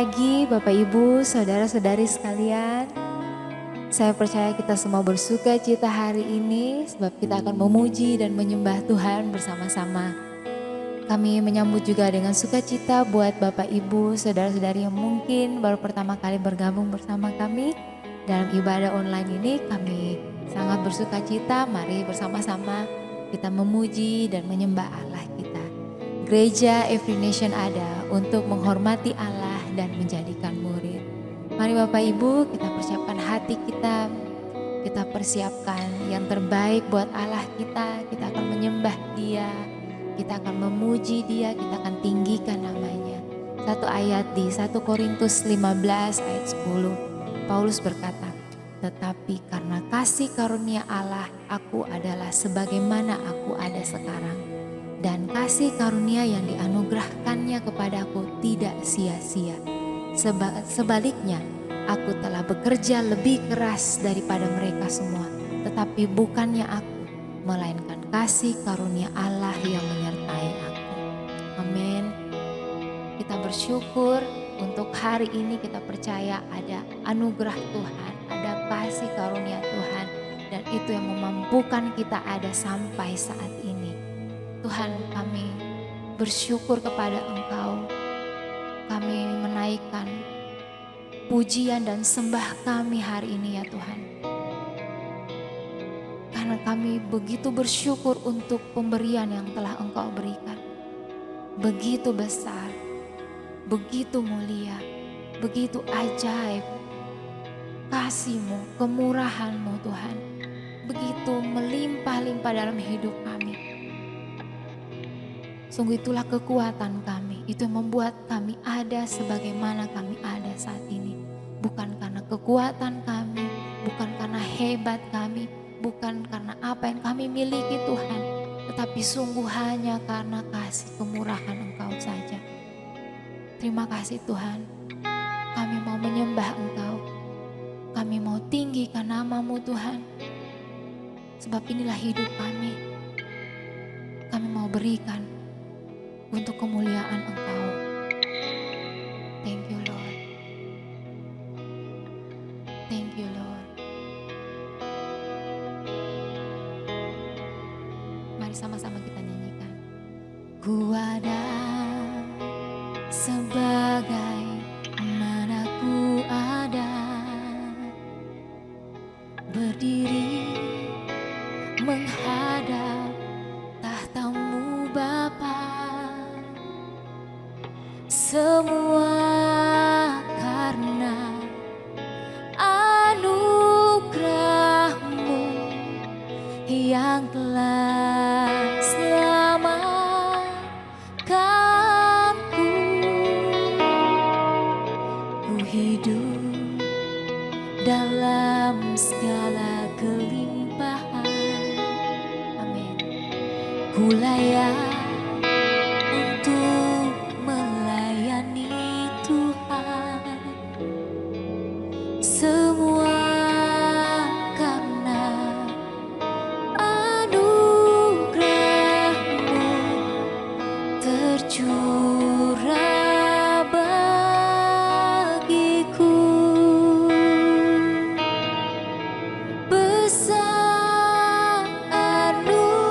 pagi Bapak Ibu, saudara-saudari sekalian. Saya percaya kita semua bersuka cita hari ini sebab kita akan memuji dan menyembah Tuhan bersama-sama. Kami menyambut juga dengan sukacita buat Bapak Ibu, saudara-saudari yang mungkin baru pertama kali bergabung bersama kami dalam ibadah online ini. Kami sangat bersuka cita, mari bersama-sama kita memuji dan menyembah Allah kita. Gereja Every Nation ada untuk menghormati Allah dan menjadikan murid. Mari Bapak Ibu, kita persiapkan hati kita persiapkan yang terbaik buat Allah kita akan menyembah Dia, kita akan memuji Dia, kita akan tinggikan namanya. Satu ayat di 1 Korintus 15 ayat 10, Paulus berkata, tetapi karena kasih karunia Allah, aku adalah sebagaimana aku ada sekarang. Dan kasih karunia yang dianugerahkannya kepadaku tidak sia-sia. Sebaliknya, aku telah bekerja lebih keras daripada mereka semua. Tetapi bukannya aku, melainkan kasih karunia Allah yang menyertai aku. Amin. Kita bersyukur untuk hari ini, kita percaya ada anugerah Tuhan, ada kasih karunia Tuhan. Dan itu yang memampukan kita ada sampai saat ini. Tuhan, kami bersyukur kepada Engkau. Kami menaikkan pujian dan sembah kami hari ini ya Tuhan. Karena kami begitu bersyukur untuk pemberian yang telah Engkau berikan. Begitu besar, begitu mulia, begitu ajaib. Kasih-Mu, kemurahan-Mu Tuhan. Begitu melimpah-limpah dalam hidup kami. Sungguh itulah kekuatan kami, itu yang membuat kami ada sebagaimana kami ada saat ini. Bukan karena kekuatan kami, bukan karena hebat kami, bukan karena apa yang kami miliki Tuhan. Tetapi sungguh hanya karena kasih kemurahan Engkau saja. Terima kasih Tuhan, kami mau menyembah Engkau. Kami mau tinggikan nama-Mu Tuhan. Sebab inilah hidup kami. Kami mau berikan untuk kemuliaan Engkau. Thank you Lord. Thank you Lord. Mari sama-sama kita nyanyikan. Ku ada sebagai mana ku ada, berdiri menghadap tahta-Mu Bapa. Semua karena anugerah-Mu yang telah selamatkanku. Ku hidup dalam segala kelimpahan. Amin. Ku layak besar anugerah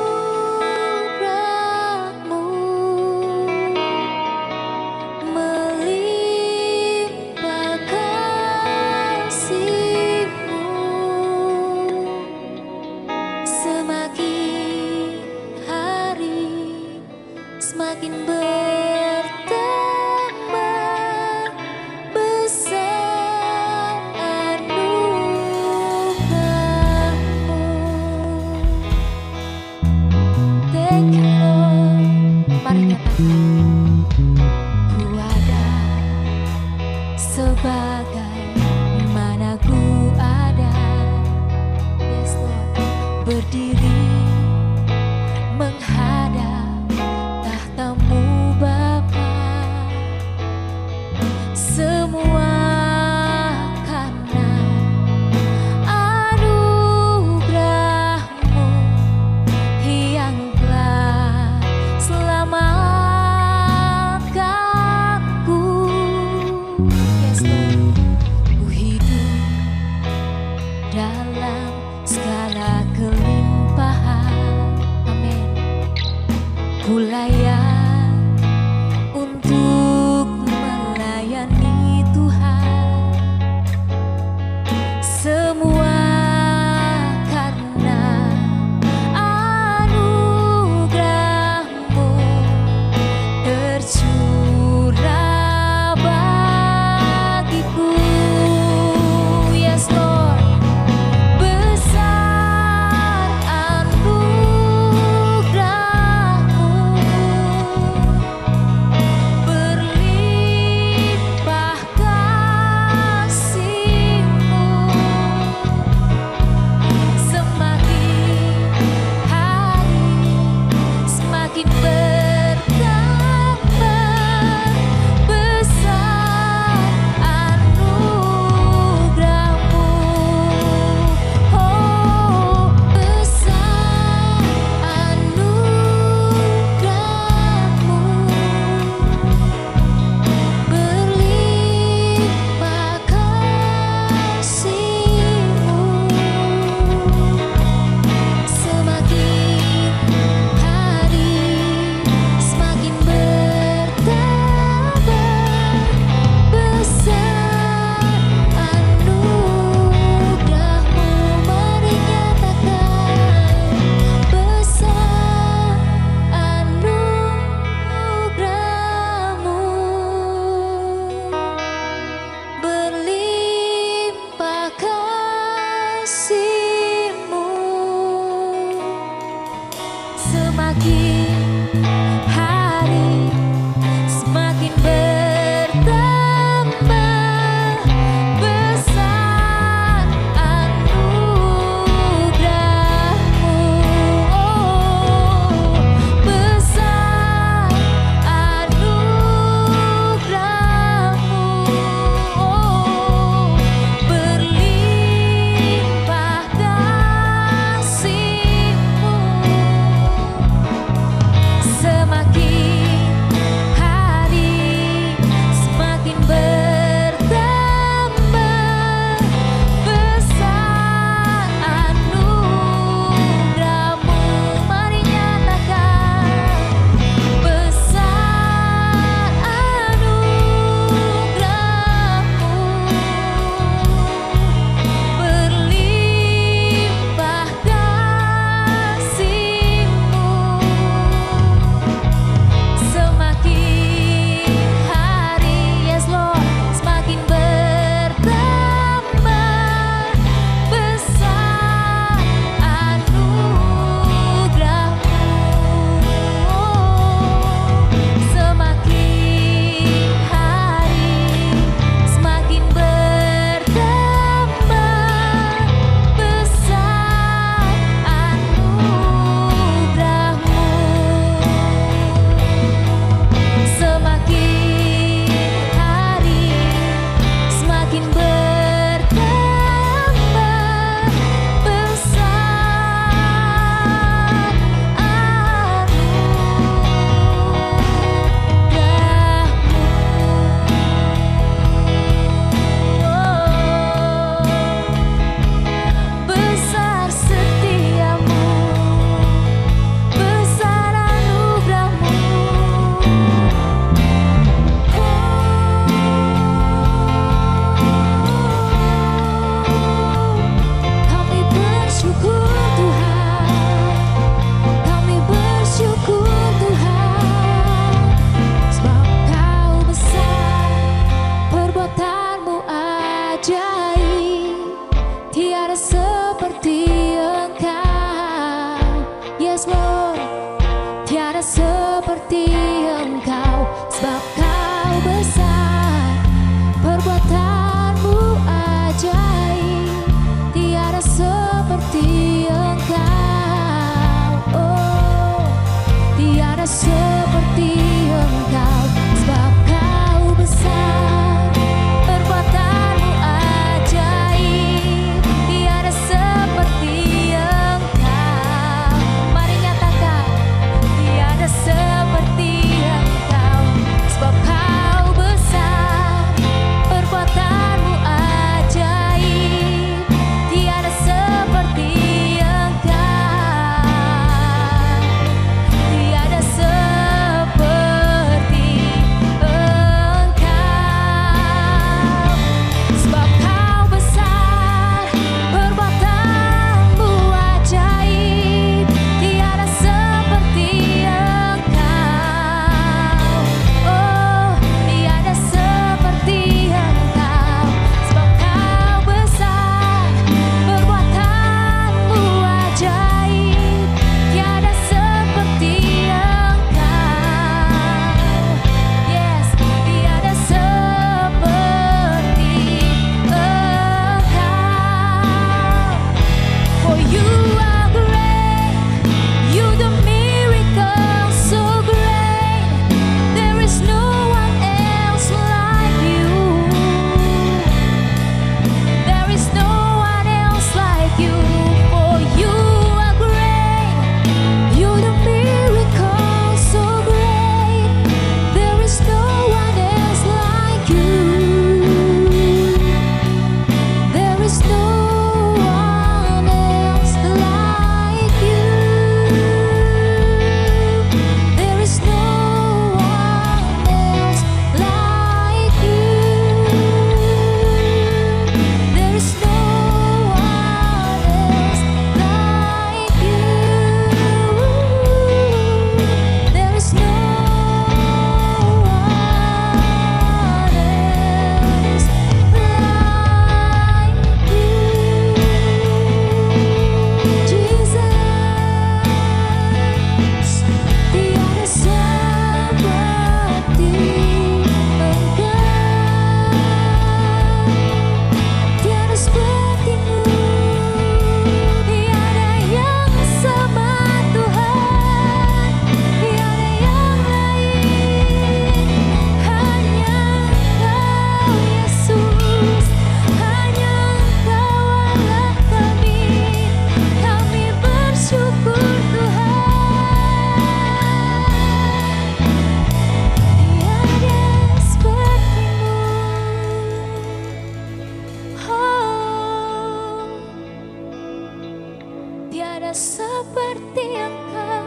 seperti Engkau,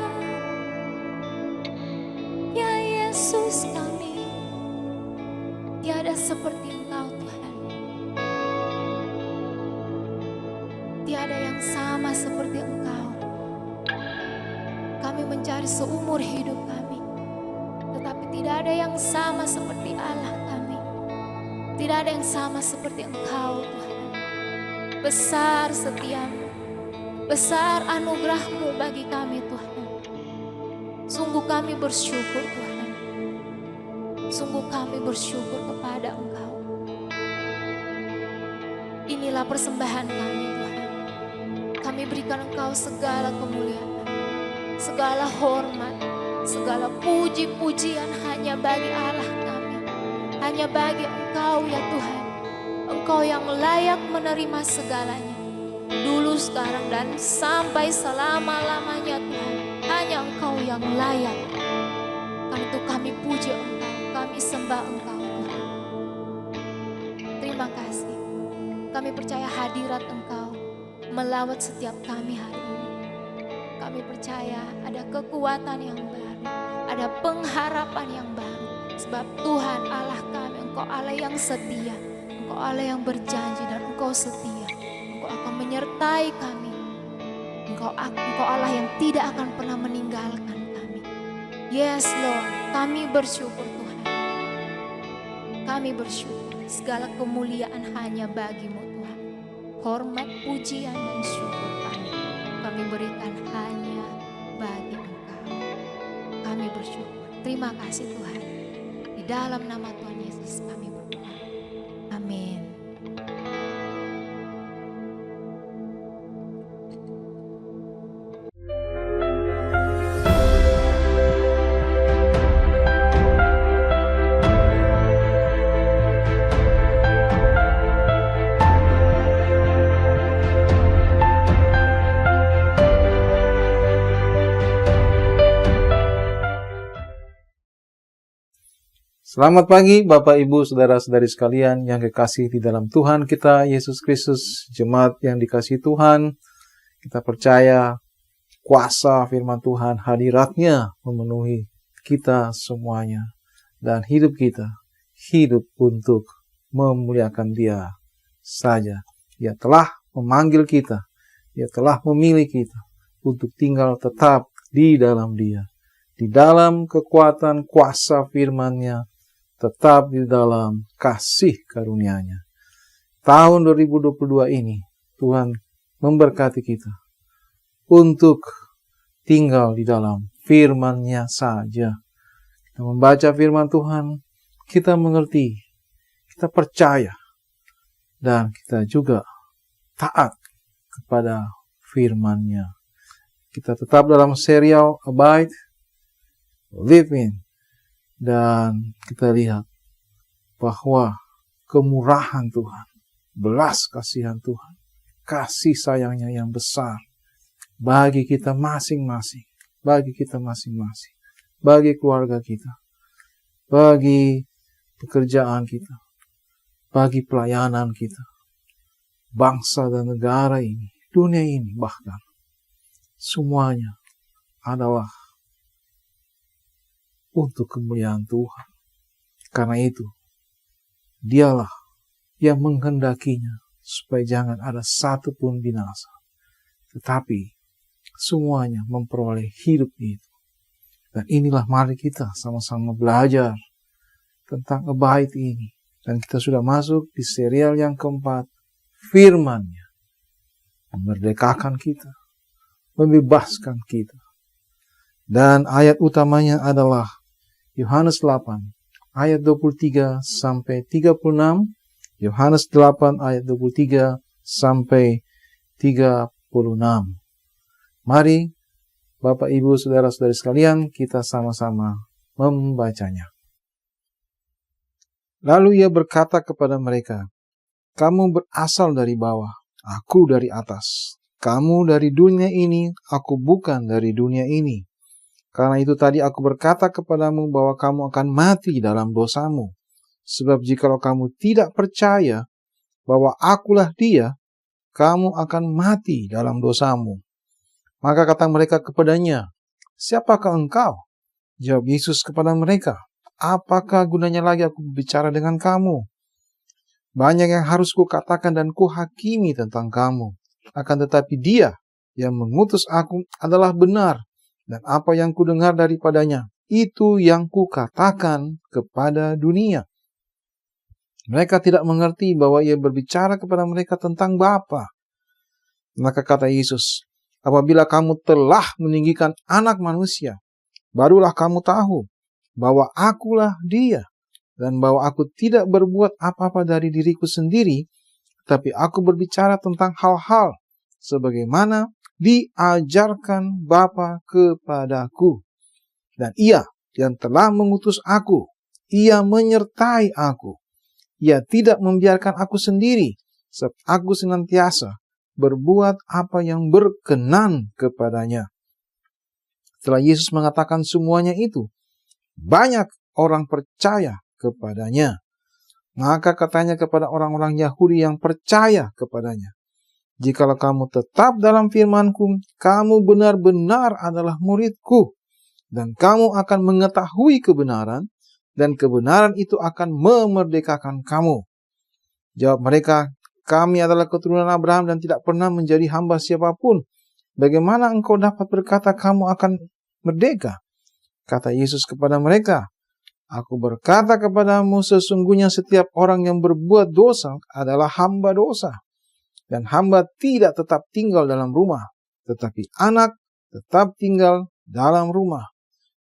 ya Yesus kami. Tiada seperti Engkau Tuhan. Tiada yang sama seperti Engkau. Kami mencari seumur hidup kami, tetapi tidak ada yang sama seperti Allah kami. Tidak ada yang sama seperti Engkau Tuhan. Besar setiamu, besar anugerah-Mu bagi kami Tuhan. Sungguh kami bersyukur Tuhan. Sungguh kami bersyukur kepada Engkau. Inilah persembahan kami Tuhan. Kami berikan Engkau segala kemuliaan, segala hormat, segala puji-pujian hanya bagi Allah kami. Hanya bagi Engkau ya Tuhan. Engkau yang layak menerima segalanya. Dulu, sekarang, dan sampai selama-lamanya Tuhan. Hanya Engkau yang layak. Karena itu kami puji Engkau, kami sembah Engkau Tuhan. Terima kasih. Kami percaya hadirat Engkau melawat setiap kami hari ini. Kami percaya ada kekuatan yang baru, ada pengharapan yang baru. Sebab Tuhan Allah kami, Engkau Allah yang setia, Engkau Allah yang berjanji dan Engkau setia. Engkau akan menyertai kami. Engkau Allah yang tidak akan pernah meninggalkan kami. Yes Lord, kami bersyukur Tuhan. Kami bersyukur. Segala kemuliaan hanya bagi-Mu Tuhan. Hormat, pujian, dan syukur kami berikan hanya bagi Engkau. Kami bersyukur. Terima kasih Tuhan. Di dalam nama Tuhan Yesus kami berdoa. Amin. Selamat pagi Bapak Ibu Saudara-saudari sekalian yang kekasih di dalam Tuhan kita Yesus Kristus. Jemaat yang dikasihi Tuhan, kita percaya kuasa firman Tuhan, hadirat-Nya memenuhi kita semuanya. Dan hidup kita, hidup untuk memuliakan Dia saja. Dia telah memanggil kita, Dia telah memilih kita untuk tinggal tetap di dalam Dia. Di dalam kekuatan kuasa firman-Nya, tetap di dalam kasih karunia-Nya. Tahun 2022 ini, Tuhan memberkati kita untuk tinggal di dalam firman-Nya saja. Kita membaca firman Tuhan, kita mengerti, kita percaya, dan kita juga taat kepada firman-Nya. Kita tetap dalam serial Abide, Live In. Dan kita lihat bahwa kemurahan Tuhan, belas kasihan Tuhan, kasih sayangnya yang besar bagi kita masing-masing, bagi keluarga kita, bagi pekerjaan kita, bagi pelayanan kita, bangsa dan negara ini, dunia ini bahkan, semuanya adalah untuk kemuliaan Tuhan. Karena itu, Dialah yang menghendakinya supaya jangan ada satu pun binasa, tetapi semuanya memperoleh hidup itu. Dan inilah mari kita sama-sama belajar tentang abide ini. Dan kita sudah masuk di serial yang keempat, firman-Nya memerdekakan kita, membebaskan kita. Dan ayat utamanya adalah Yohanes 8 ayat 23 sampai 36, Yohanes 8 ayat 23 sampai 36. Mari Bapak Ibu Saudara-saudari sekalian, kita sama-sama membacanya. Lalu Ia berkata kepada mereka, "Kamu berasal dari bawah, aku dari atas. Kamu dari dunia ini, aku bukan dari dunia ini. Karena itu tadi aku berkata kepadamu bahwa kamu akan mati dalam dosamu. Sebab jikalau kamu tidak percaya bahwa akulah Dia, kamu akan mati dalam dosamu. Maka kata mereka kepadanya, "Siapakah engkau?" Jawab Yesus kepada mereka, "Apakah gunanya lagi aku bicara dengan kamu? Banyak yang harus kukatakan dan kuhakimi tentang kamu. Akan tetapi Dia yang mengutus aku adalah benar, dan apa yang kudengar daripadanya, itu yang kukatakan kepada dunia." Mereka tidak mengerti bahwa Ia berbicara kepada mereka tentang Bapa. Maka kata Yesus, "Apabila kamu telah meninggikan Anak Manusia, barulah kamu tahu bahwa Akulah Dia, dan bahwa Aku tidak berbuat apa-apa dari diriku sendiri, tapi Aku berbicara tentang hal-hal sebagaimana diajarkan Bapa kepadaku. Dan Ia yang telah mengutus Aku, Ia menyertai Aku. Ia tidak membiarkan Aku sendiri, sebab Aku senantiasa berbuat apa yang berkenan kepadanya." Setelah Yesus mengatakan semuanya itu, banyak orang percaya kepadanya. Maka katanya kepada orang-orang Yahudi yang percaya kepadanya, "Jikalau kamu tetap dalam firman-Ku, kamu benar-benar adalah murid-Ku, dan kamu akan mengetahui kebenaran, dan kebenaran itu akan memerdekakan kamu." Jawab mereka, "Kami adalah keturunan Abraham dan tidak pernah menjadi hamba siapapun. Bagaimana engkau dapat berkata kamu akan merdeka?" Kata Yesus kepada mereka, "Aku berkata kepadamu, sesungguhnya setiap orang yang berbuat dosa adalah hamba dosa. Dan hamba tidak tetap tinggal dalam rumah, tetapi anak tetap tinggal dalam rumah.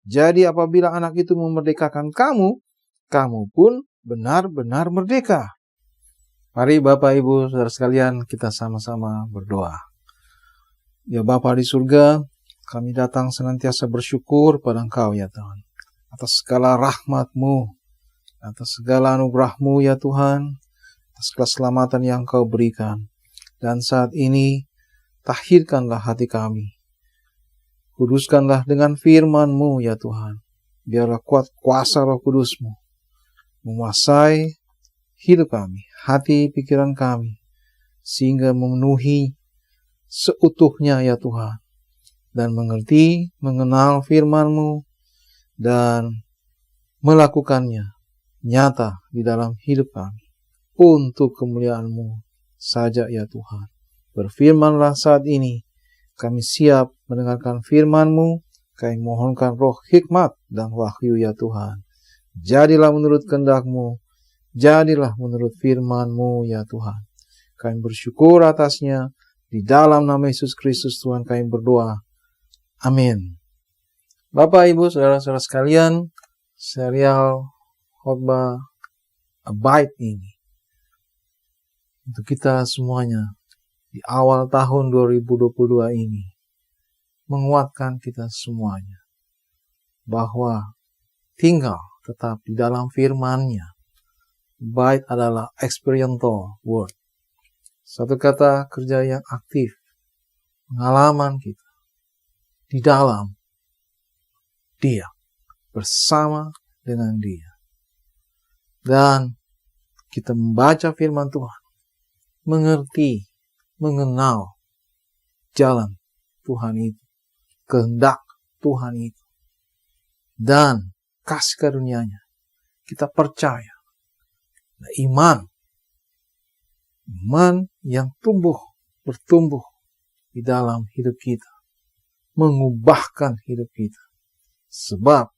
Jadi apabila anak itu memerdekakan kamu, kamu pun benar-benar merdeka." Mari Bapak Ibu Saudara sekalian, kita sama-sama berdoa. Ya Bapa di surga, kami datang senantiasa bersyukur pada Engkau ya Tuhan, atas segala rahmat-Mu, atas segala anugerah-Mu ya Tuhan, atas keselamatan yang Engkau berikan. Dan saat ini, tahirkanlah hati kami. Kuduskanlah dengan firman-Mu ya Tuhan. Biarlah kuat kuasa Roh Kudus-Mu menguasai hidup kami, hati pikiran kami, sehingga memenuhi seutuhnya ya Tuhan, dan mengerti, mengenal firman-Mu, dan melakukannya nyata di dalam hidup kami, untuk kemuliaan-Mu saja ya Tuhan. Berfirmanlah saat ini, kami siap mendengarkan firman-Mu. Kami mohonkan roh hikmat dan wahyu ya Tuhan. Jadilah menurut kehendak-Mu, jadilah menurut firman-Mu ya Tuhan. Kami bersyukur atasnya, di dalam nama Yesus Kristus Tuhan kami berdoa. Amin. Bapak, Ibu, Saudara-saudara sekalian, serial khotbah Abide ini untuk kita semuanya di awal tahun 2022 ini menguatkan kita semuanya bahwa tinggal tetap di dalam firman-Nya. Abide adalah experiential word, satu kata kerja yang aktif, pengalaman kita di dalam Dia, bersama dengan Dia. Dan kita membaca firman Tuhan, mengerti, mengenal jalan Tuhan itu, kehendak Tuhan itu, dan kasih karunia-Nya. Kita percaya iman yang bertumbuh di dalam hidup kita, mengubahkan hidup kita. Sebab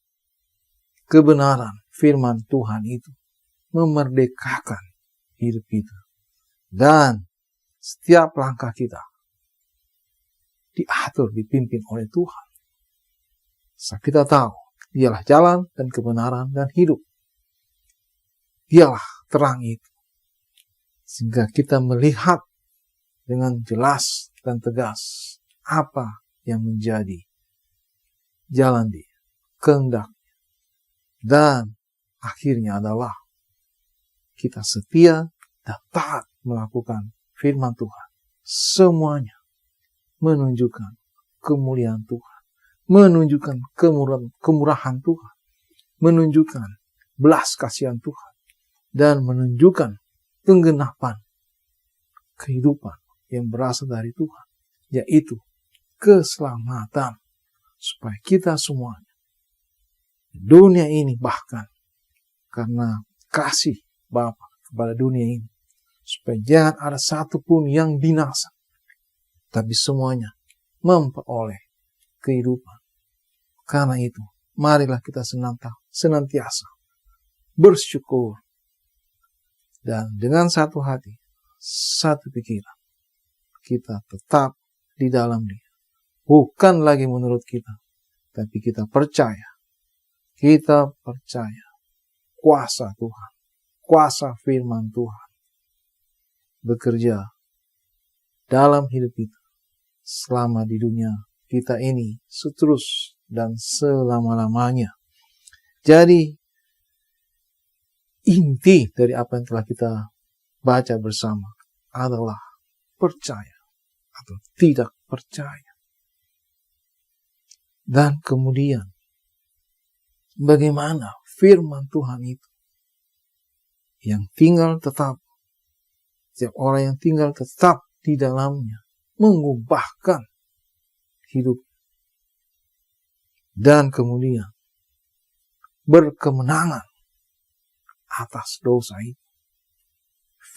kebenaran firman Tuhan itu memerdekakan hidup kita. Dan setiap langkah kita diatur, dipimpin oleh Tuhan. Saat kita tahu, Dialah jalan dan kebenaran dan hidup. Dialah terang itu. Sehingga kita melihat dengan jelas dan tegas apa yang menjadi jalan Dia, kehendak. Dan akhirnya adalah kita setia dan taat melakukan firman Tuhan. Semuanya menunjukkan kemuliaan Tuhan, menunjukkan kemurahan Tuhan, menunjukkan belas kasihan Tuhan, dan menunjukkan penggenapan kehidupan yang berasal dari Tuhan, yaitu keselamatan. Supaya kita semuanya, dunia ini bahkan, karena kasih Bapa kepada dunia ini, supaya jangan ada satupun yang binasa, tapi semuanya memperoleh kehidupan. Karena itu, marilah kita senantiasa bersyukur. Dan dengan satu hati, satu pikiran, kita tetap di dalam Dia. Bukan lagi menurut kita, tapi kita percaya. Kita percaya kuasa Tuhan, kuasa firman Tuhan bekerja dalam hidup kita selama di dunia kita ini seterus dan selama-lamanya. Jadi, inti dari apa yang telah kita baca bersama adalah percaya atau tidak percaya. Dan kemudian, bagaimana firman Tuhan itu yang tinggal tetap, setiap orang yang tinggal tetap di dalamnya, mengubahkan hidup. Dan kemudian, berkemenangan atas dosa itu.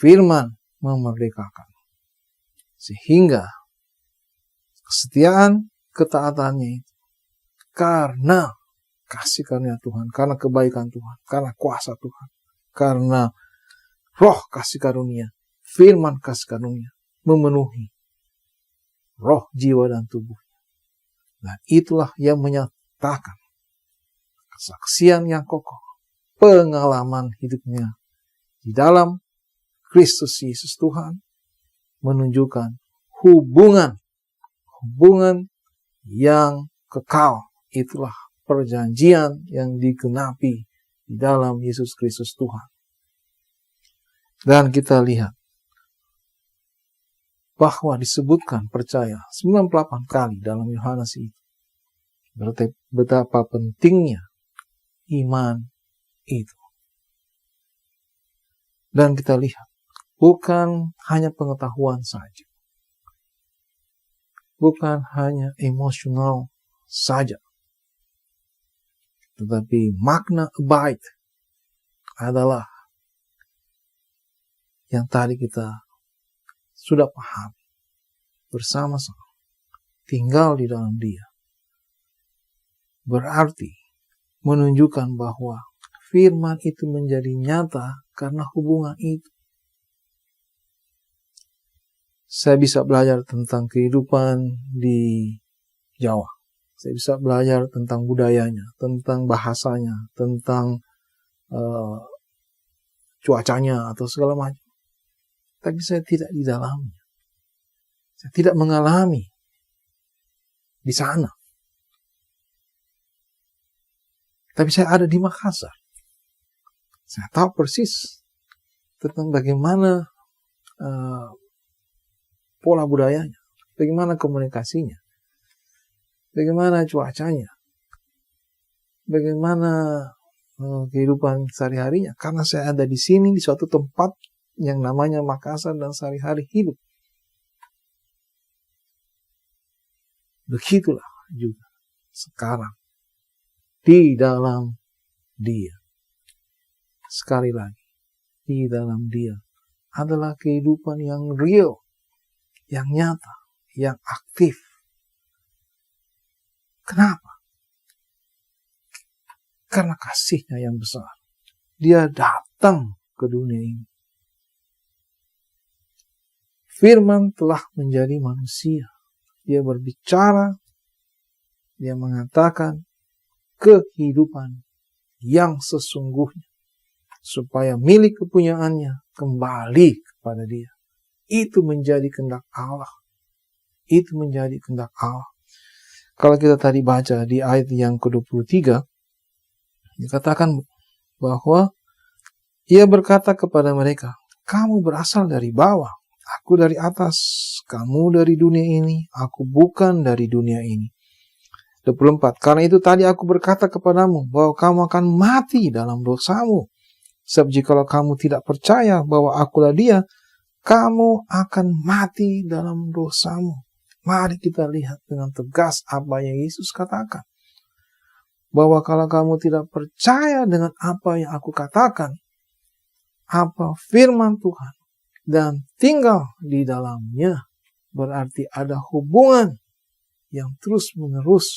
Firman memerdekakan. Sehingga kesetiaan, ketaatannya itu karena kasih karunia Tuhan, karena kebaikan Tuhan, karena kuasa Tuhan, karena roh kasih karunia, firman kasih karunia memenuhi roh, jiwa, dan tubuh. Dan itulah yang menyatakan kesaksian yang kokoh, pengalaman hidupnya di dalam Kristus Yesus Tuhan, menunjukkan hubungan yang kekal. Itulah perjanjian yang digenapi di dalam Yesus Kristus Tuhan. Dan kita lihat bahwa disebutkan percaya 98 kali dalam Yohanes itu. Berarti betapa pentingnya iman itu. Dan kita lihat, bukan hanya pengetahuan saja. Bukan hanya emosional saja. Tetapi makna abide adalah yang tadi kita sudah paham bersama-sama. Tinggal di dalam Dia. Berarti menunjukkan bahwa firman itu menjadi nyata karena hubungan itu. Saya bisa belajar tentang kehidupan di Jawa. Saya bisa belajar tentang budayanya, tentang bahasanya, tentang cuacanya atau segala macam. Tapi saya tidak di dalamnya. Saya tidak mengalami di sana. Tapi saya ada di Makassar. Saya tahu persis tentang bagaimana pola budayanya, bagaimana komunikasinya, bagaimana cuacanya, bagaimana kehidupan sehari-harinya. Karena saya ada di sini, di suatu tempat yang namanya Makassar dan sehari-hari hidup. Begitulah juga sekarang di dalam Dia. Sekali lagi, di dalam Dia adalah kehidupan yang real, yang nyata, yang aktif. Kenapa? Karena kasih-Nya yang besar. Dia datang ke dunia ini. Firman telah menjadi manusia. Dia berbicara, dia mengatakan kehidupan yang sesungguhnya. Supaya milik kepunyaannya kembali kepada Dia. Itu menjadi kehendak Allah. Itu menjadi kehendak Allah. Kalau kita tadi baca di ayat yang ke-23, dikatakan bahwa Ia berkata kepada mereka, kamu berasal dari bawah, aku dari atas, kamu dari dunia ini, aku bukan dari dunia ini. 24, karena itu tadi aku berkata kepadamu bahwa kamu akan mati dalam dosamu. Sebab jikalau kamu tidak percaya bahwa akulah Dia, kamu akan mati dalam dosamu. Mari kita lihat dengan tegas apa yang Yesus katakan. Bahwa kalau kamu tidak percaya dengan apa yang aku katakan, apa firman Tuhan, dan tinggal di dalamnya, berarti ada hubungan yang terus menerus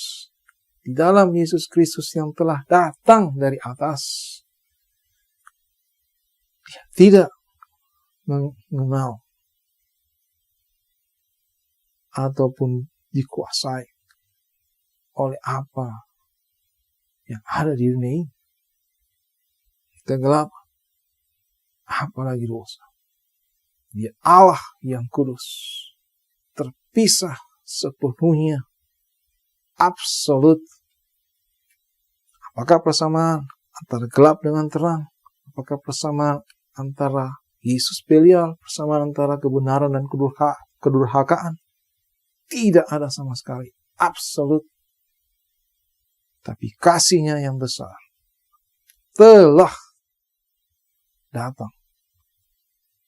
di dalam Yesus Kristus yang telah datang dari atas. Dia tidak mengenal ataupun dikuasai oleh apa yang ada di dunia ini. Kegelapan, apalagi dosa. Dia Allah yang kudus, terpisah sepenuhnya, absolut. Apakah persamaan antara gelap dengan terang? Apakah persamaan antara Yesus Belial, persamaan antara kebenaran dan kedurhakaan? Tidak ada sama sekali, absolut. Tapi kasih-Nya yang besar telah datang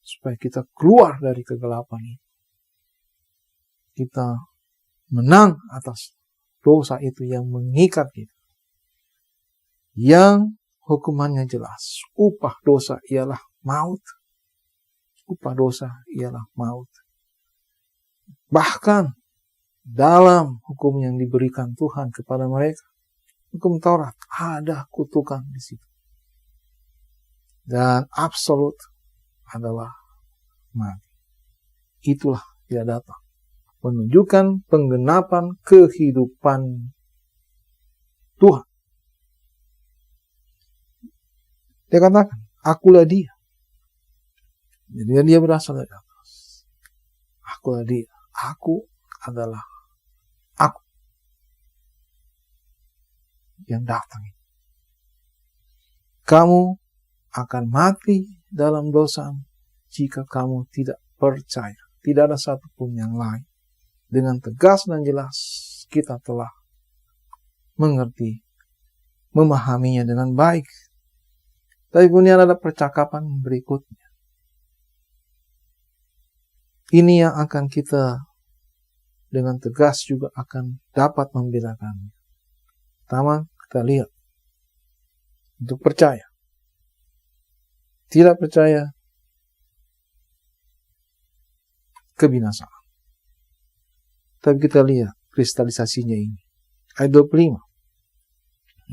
supaya kita keluar dari kegelapan ini. Kita menang atas dosa itu yang mengikat kita. Yang hukumannya jelas. Upah dosa ialah maut. Upah dosa ialah maut. Bahkan dalam hukum yang diberikan Tuhan kepada mereka, hukum Taurat, ada kutukan di situ. Dan absolut adalah mati. Itulah dia datang. Menunjukkan penggenapan kehidupan Tuhan. Dia katakan, akulah dia. Jadi dia berasal dari atas. Akulah dia. Aku adalah aku yang datang. Kamu akan mati dalam dosa jika kamu tidak percaya. Tidak ada satupun yang lain. Dengan tegas dan jelas kita telah mengerti, memahaminya dengan baik. Tapi kemudian ada percakapan berikutnya. Ini yang akan kita dengan tegas juga akan dapat membedakannya. Pertama, kita lihat. Untuk percaya. Tidak percaya, kebinasaan. Tapi kita lihat kristalisasinya ini. Ayat 25.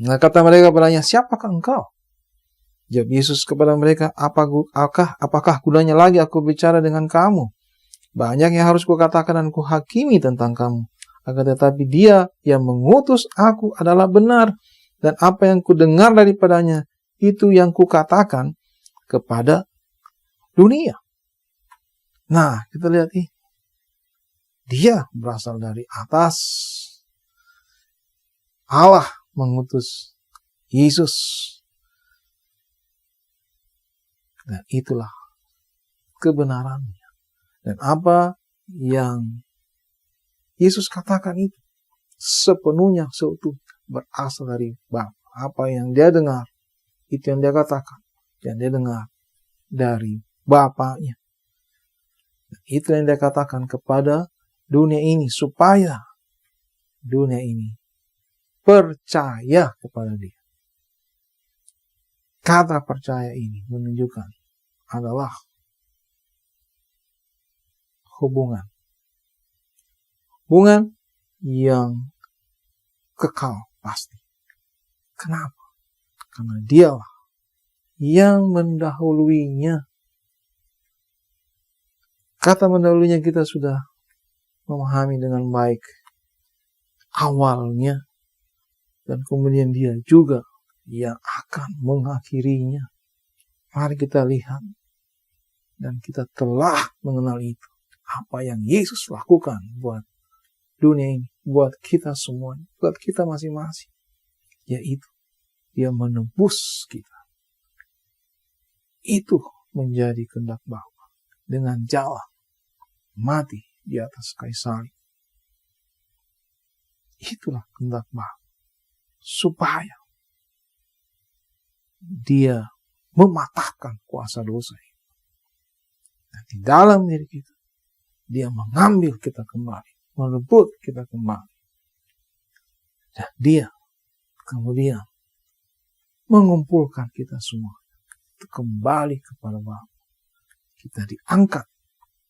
Nah, kata mereka padanya, siapakah engkau? Jawab Yesus kepada mereka, apakah gunanya lagi aku bicara dengan kamu? Banyak yang harus kukatakan dan kuhakimi tentang kamu. Akan tetapi dia yang mengutus aku adalah benar. Dan apa yang kudengar daripadanya, itu yang kukatakan kepada dunia. Nah, kita lihat ini. Dia berasal dari atas. Allah mengutus Yesus. Dan itulah kebenarannya. Dan apa yang Yesus katakan itu sepenuhnya seutuh berasal dari Bapa. Apa yang dia dengar, itu yang dia katakan. Yang dia dengar dari Bapanya. Itu yang dia katakan kepada dunia ini, supaya dunia ini percaya kepada dia. Kata percaya ini menunjukkan adalah hubungan. Hubungan yang kekal pasti. Kenapa? Karena dialah yang mendahuluinya. Kata mendahulunya kita sudah memahami dengan baik awalnya. Dan kemudian dia juga yang akan mengakhirinya. Mari kita lihat. Dan kita telah mengenal itu. Apa yang Yesus lakukan buat dunia ini. Buat kita semua. Buat kita masing-masing. Yaitu dia menebus kita. Itu menjadi kehendak Bapa. Dengan jalan mati di atas kayu salib. Itulah kehendak Bapa. Supaya dia mematahkan kuasa dosa ini. Dan di dalam diri kita, dia mengambil kita kembali merebut kita kembali. Dan dia kemudian mengumpulkan kita semua untuk kembali kepada Bapa. Kita diangkat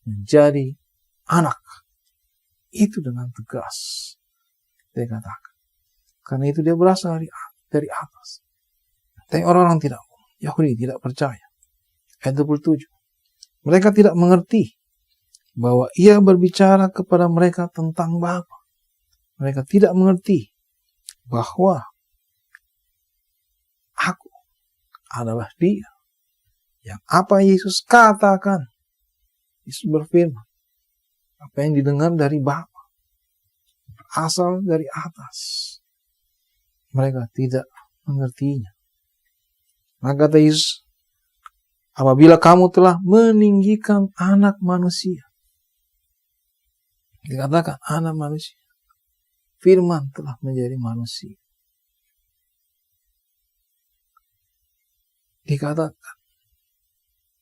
menjadi anak. Itu dengan tegas dia katakan. Karena itu dia berasal dari atas. Tapi orang-orang Yahudi tidak percaya. Ayat 27. Mereka tidak mengerti bahwa ia berbicara kepada mereka tentang Bapa. Mereka tidak mengerti bahwa aku adalah dia. Yang apa Yesus katakan. Yesus berfirman. Apa yang didengar dari Bapa. Berasal dari atas. Mereka tidak mengertinya. Maka kata Yesus, apabila kamu telah meninggikan anak manusia. Dikatakan anak manusia. Firman telah menjadi manusia. Dikatakan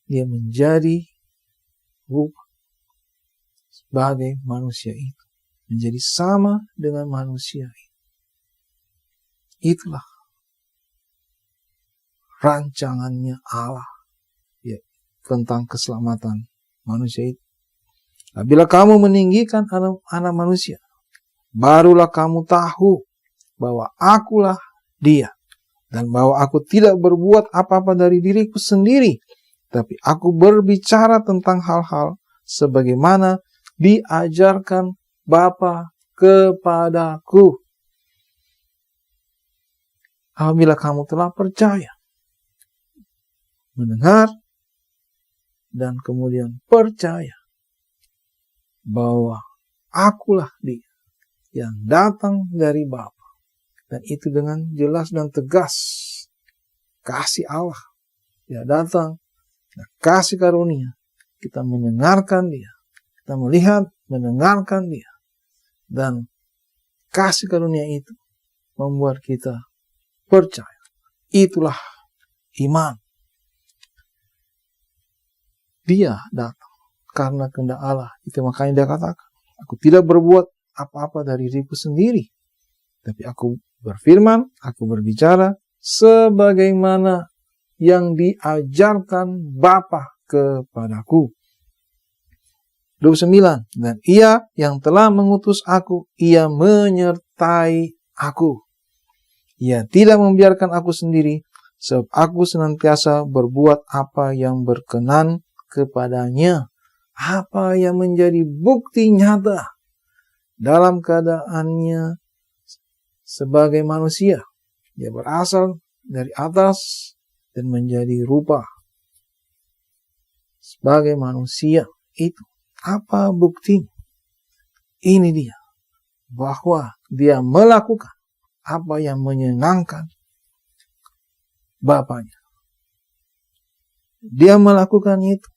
dia menjadi rupa sebagai manusia itu. Menjadi sama dengan manusia itu. Itulah rancangannya Allah ya, tentang keselamatan manusia itu. Bila kamu meninggikan anak manusia, barulah kamu tahu bahwa akulah dia. Dan bahwa aku tidak berbuat apa-apa dari diriku sendiri. Tapi aku berbicara tentang hal-hal sebagaimana diajarkan Bapa kepadaku. Apabila kamu telah percaya, mendengar, dan kemudian percaya bahwa akulah dia yang datang dari Bapa. Dan itu dengan jelas dan tegas. Kasih Allah. Dia datang. Dan kasih karunia. Kita mendengarkan dia. Kita melihat, mendengarkan dia. Dan kasih karunia itu membuat kita percaya. Itulah iman. Dia datang karena kehendak Allah. Itu makanya dia katakan, aku tidak berbuat apa-apa dari diriku sendiri. Tapi aku berfirman, aku berbicara sebagaimana yang diajarkan Bapa kepadaku. 29. Dan ia yang telah mengutus aku, ia menyertai aku. Ia tidak membiarkan aku sendiri, sebab aku senantiasa berbuat apa yang berkenan kepadanya. Apa yang menjadi bukti nyata dalam keadaannya sebagai manusia. Dia berasal dari atas dan menjadi rupa sebagai manusia. Itu apa buktinya? Ini dia. Bahwa dia melakukan apa yang menyenangkan Bapanya. Dia melakukan itu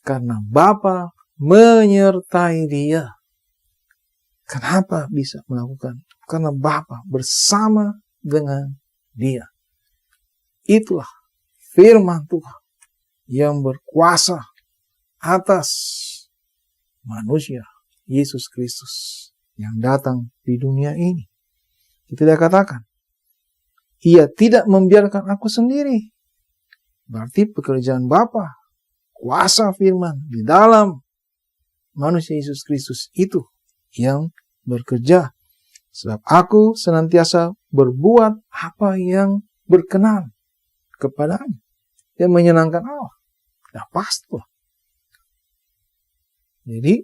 karena Bapa menyertai dia. Kenapa bisa melakukan? Karena Bapa bersama dengan dia. Itulah firman Tuhan yang berkuasa atas manusia, Yesus Kristus yang datang di dunia ini. Itu dia katakan, ia tidak membiarkan aku sendiri. Berarti pekerjaan Bapa, kuasa firman di dalam manusia Yesus Kristus itu yang bekerja. Sebab aku senantiasa berbuat apa yang berkenan kepadanya. Yang menyenangkan Allah. Ya pastilah. Jadi,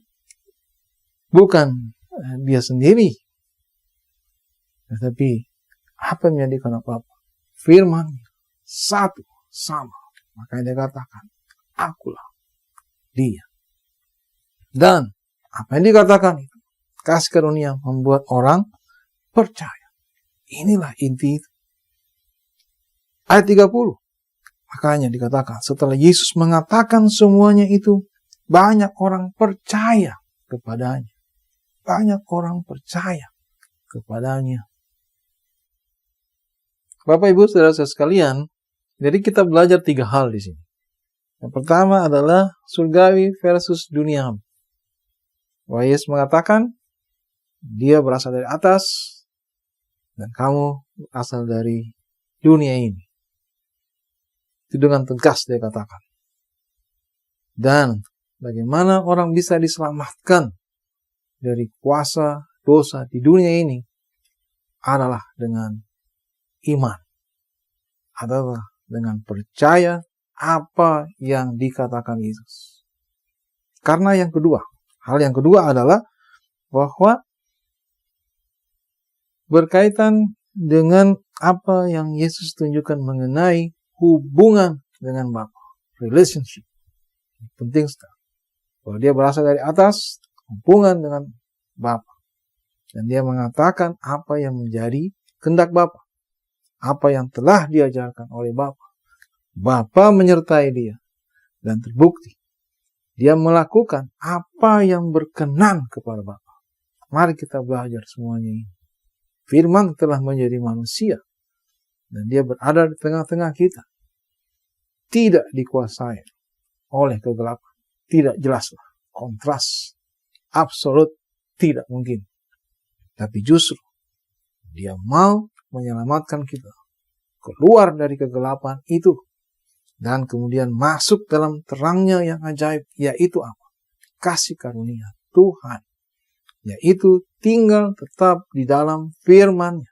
bukan dia sendiri. Tetapi, apa yang menjadikan apa-apa? Firman satu sama. Makanya dia katakan, akulah dia. Dan, apa yang dikatakan itu? Kasih karunia membuat orang percaya. Inilah inti itu. Ayat 30. Makanya dikatakan setelah Yesus mengatakan semuanya itu, banyak orang percaya kepadanya. Banyak orang percaya kepadanya. Bapak Ibu Saudara-saudara sekalian, jadi kita belajar 3 hal di sini. Yang pertama adalah surgawi versus duniawi. Bahwa Yesus mengatakan Dia berasal dari atas dan kamu berasal dari dunia ini. Itu dengan tegas dia katakan. Dan bagaimana orang bisa diselamatkan dari kuasa dosa di dunia ini adalah dengan iman. Adalah dengan percaya apa yang dikatakan Yesus. Karena hal yang kedua adalah bahwa berkaitan dengan apa yang Yesus tunjukkan mengenai hubungan dengan Bapa, relationship. Penting sekali. Bahwa dia berasal dari atas, hubungan dengan Bapa. Dan dia mengatakan apa yang menjadi kehendak Bapa. Apa yang telah diajarkan oleh Bapa. Bapa menyertai dia. Dan terbukti. Dia melakukan apa yang berkenan kepada Bapa. Mari kita belajar semuanya ini. Firman telah menjadi manusia. Dan dia berada di tengah-tengah kita. Tidak dikuasai oleh kegelapan. Tidak jelaslah. Kontras. Absolut. Tidak mungkin. Tapi justru. Dia mau menyelamatkan kita. Keluar dari kegelapan itu. Dan kemudian masuk dalam terangnya yang ajaib. Yaitu apa? Kasih karunia Tuhan. Yaitu tinggal tetap di dalam firman-Nya.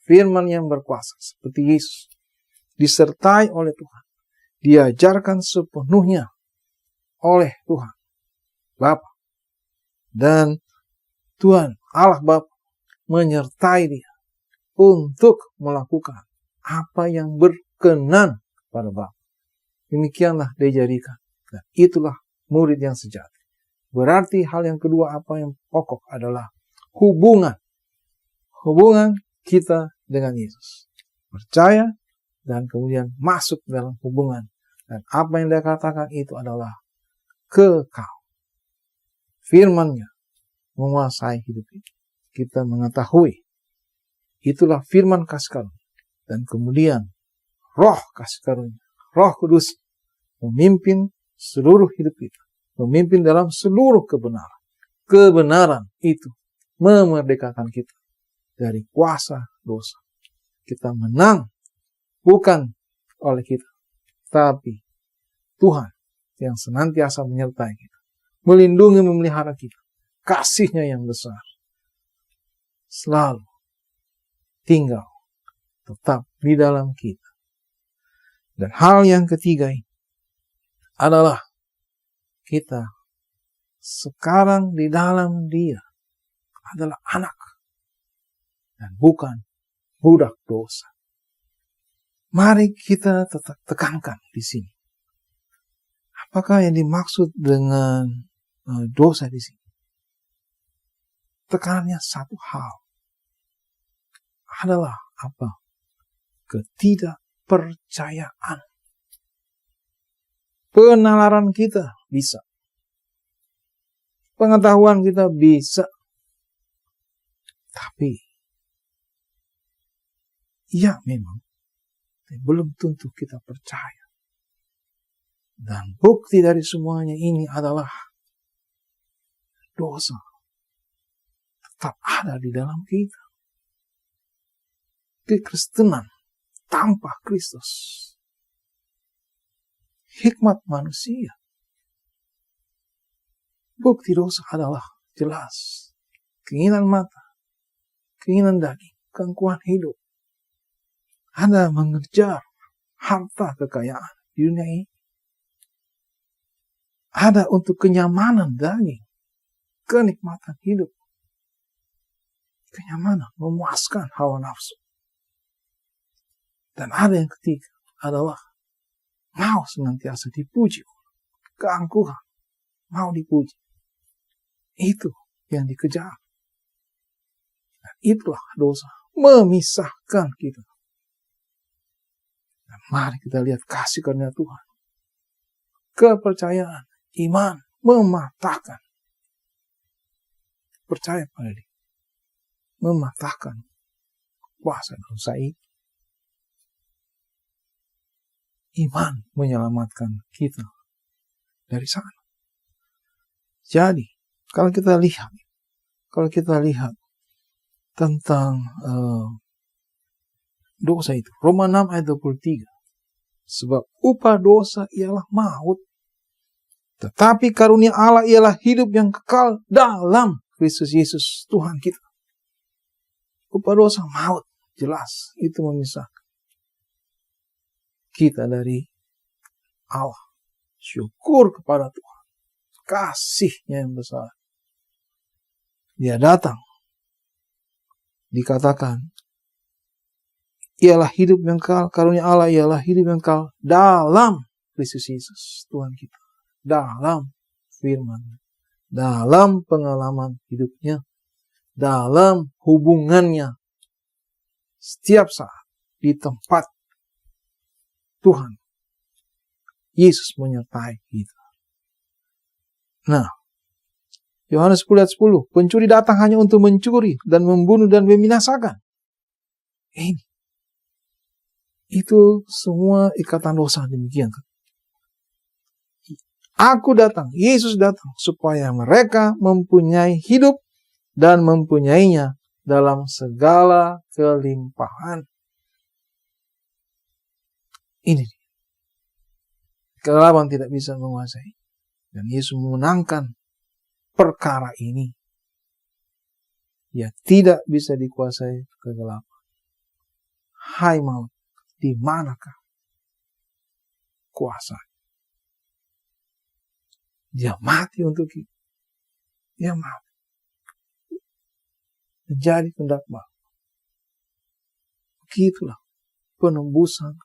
Firman yang berkuasa. Seperti Yesus. Disertai oleh Tuhan. Diajarkan sepenuhnya oleh Tuhan. Bapa. Dan Tuhan Allah Bapa menyertai dia. Untuk melakukan apa yang berkenan pada Bapa. Demikianlah dia jadikan. Dan itulah murid yang sejati. Berarti hal yang kedua apa yang pokok adalah hubungan. Hubungan kita dengan Yesus. Percaya dan kemudian masuk dalam hubungan. Dan apa yang dia katakan itu adalah kekal. Firman-Nya menguasai hidup kita. Kita mengetahui. Itulah firman kasih karunia. Dan kemudian roh kasih karunia. Roh Kudus memimpin seluruh hidup kita. Memimpin dalam seluruh kebenaran. Kebenaran itu memerdekakan kita dari kuasa dosa. Kita menang bukan oleh kita, tapi Tuhan yang senantiasa menyertai kita. Melindungi, memelihara kita. Kasih-Nya yang besar. Selalu tinggal tetap di dalam kita. Dan hal yang ketiga ini adalah kita sekarang di dalam Dia adalah anak dan bukan budak dosa. Mari kita tetap tekankan di sini. Apakah yang dimaksud dengan dosa di sini? Tekanannya satu hal adalah apa? Ketidakpercayaan. Penalaran kita bisa. Pengetahuan kita bisa. Tapi ya memang belum tentu kita percaya. Dan bukti dari semuanya ini adalah dosa tetap ada di dalam kita. Kekristenan tanpa Kristus. Hikmat manusia. Bukti dosa adalah jelas. Keinginan mata, keinginan daging, keangkuhan hidup. Ada mengejar harta kekayaan di dunia ini. Ada untuk kenyamanan daging, kenikmatan hidup. Kenyamanan, memuaskan hawa nafsu. Dan ada yang ketiga adalah mau senantiasa dipuji. Keangkuhan, mau dipuji. Itu yang dikejar. Dan itulah dosa. Memisahkan kita. Dan mari kita lihat kasih karunia Tuhan. Kepercayaan, iman, mematahkan. Percaya pada Dia. Mematahkan kuasa dosa ini. Iman menyelamatkan kita dari sana. Jadi, kalau kita lihat tentang dosa itu. Roma 6 ayat 23. Sebab upah dosa ialah maut. Tetapi karunia Allah ialah hidup yang kekal dalam Kristus Yesus Tuhan kita. Upah dosa maut. Jelas. Itu memisahkan kita dari Allah. Syukur kepada Tuhan. Kasih-Nya yang besar. Dia datang. Dikatakan ialah hidup yang kekal, karunia Allah ialah hidup yang kekal dalam Kristus Yesus Tuhan kita. Dalam firman, dalam pengalaman hidupnya, dalam hubungannya setiap saat di tempat Tuhan Yesus menyertai kita. Nah, Yohanes 10 ayat 10, pencuri datang hanya untuk mencuri dan membunuh dan membinasakan. Ini. Itu semua ikatan dosa demikian. Aku datang, Yesus datang, supaya mereka mempunyai hidup dan mempunyainya dalam segala kelimpahan. Ini. Kegelapan tidak bisa menguasai. Dan Yesus memenangkan perkara ini. Ya, tidak bisa dikuasai kegelapan. Hai maut, di manakah kuasa? Dia mati untuk kita. Dia mati. Menjadi kehendak Bapa. Begitulah penembusan